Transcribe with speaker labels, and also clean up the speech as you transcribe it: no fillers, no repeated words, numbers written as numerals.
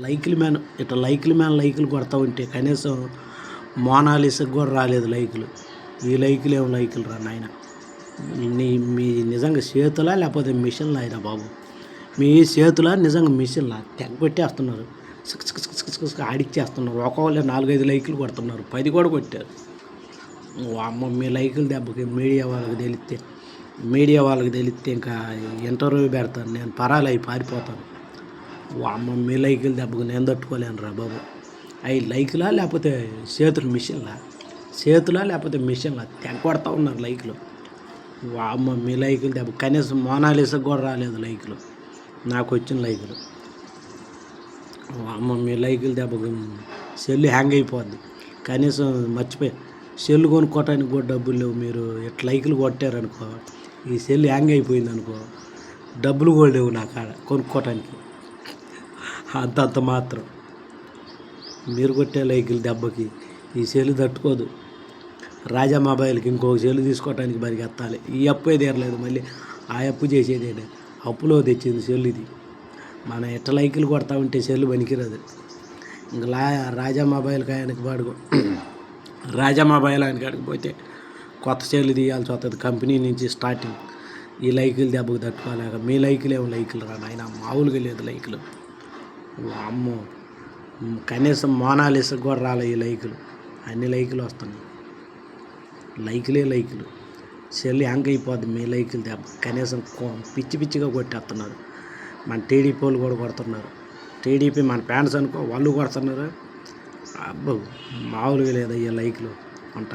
Speaker 1: లైకులు మ్యాన్ ఇట్లా లైకులు కొడతా ఉంటే కనీసం మోనాలిసాకు కూడా రాలేదు లైకులు. ఈ లైకులు ఏం లైకులు రా నాయన. మీ నిజంగా చేతులా లేకపోతే మిషన్లా అయినా బాబు, మీ చేతులా నిజంగా మిషన్లా తెగ పెట్టేస్తున్నారు, ఆడిచ్చేస్తున్నారు. ఒక్కొక్కళ్ళే 4-5 లైకులు కొడుతున్నారు, 10 కూడా కొట్టారు. అమ్మ మీ లైకులు దెబ్బకి మీడియా వాళ్ళకి తెలిస్తే ఇంకా ఇంటర్వ్యూ పెడతాను, నేను పరాలై పారిపోతాను. అమ్మ మీ లైకులు దెబ్బకు నేను తట్టుకోలేను రా బాబు. అవి లైకులా లేకపోతే చేతులా లేకపోతే మిషన్లా తెగ కొడతా ఉన్నారు లైకులు. అమ్మ మీ లైకులు దెబ్బ కనీసం మోనాలిసాకు కూడా రాలేదు లైకులు, నాకు వచ్చిన లైకులు. అమ్మ మీ లైకులు దెబ్బకు సెల్లు హ్యాంగ్ అయిపోద్ది. కనీసం మర్చిపోయి సెల్లు కొనుక్కోవటానికి కూడా డబ్బులు లేవు. మీరు ఇట్లా లైకులు కొట్టారనుకో, ఈ సెల్లు హ్యాంగ్ అయిపోయింది అనుకో, డబ్బులు కూడా లేవు నా కాడ కొనుక్కోవటానికి. అంతంత మాత్రం మీరు కొట్టే లైకులు దెబ్బకి ఈ సెల్లు తట్టుకోదు. రాజా మొబైల్కి ఇంకొక సెల్లు తీసుకోవటానికి పరిగెత్తాలి. ఈ అప్పే తీరలేదు, మళ్ళీ ఆ అప్పు చేసేదేనే. అప్పులో తెచ్చింది సెల్లు ఇది. మనం ఎట్ట లైకులు కొడతా ఉంటే సెల్లు పనికిరాదు. ఇంకా రాజా మొబైల్ ఆయన కాడికి పోతే కొత్త సెల్లు తీయాల్సి వస్తుంది కంపెనీ నుంచి స్టార్టింగ్. ఈ లైకులు దెబ్బకు తట్టుకోలేక మీ లైకులు ఏమో లైకులు రా నాయన, మామూలుగా లేదు లైకులు. అమ్మో కనీసం మోనాలిసాకు కూడా రాలే ఈ లైకులు. అన్ని లైకులు వస్తున్నాయి, లైకులు. సెల్ హ్యాంగ్ అయిపోద్ది మీ లైకులు దెబ్బ. కనీసం పిచ్చిగా కొట్టేస్తున్నారు. మన టీడీపీ వాళ్ళు కూడా కొడుతున్నారు. టీడీపీ మన ఫ్యాన్స్ అనుకో, వాళ్ళు కొడుతున్నారు. అబ్బో మామూలుగా లేదు ఈ లైకులు అంట.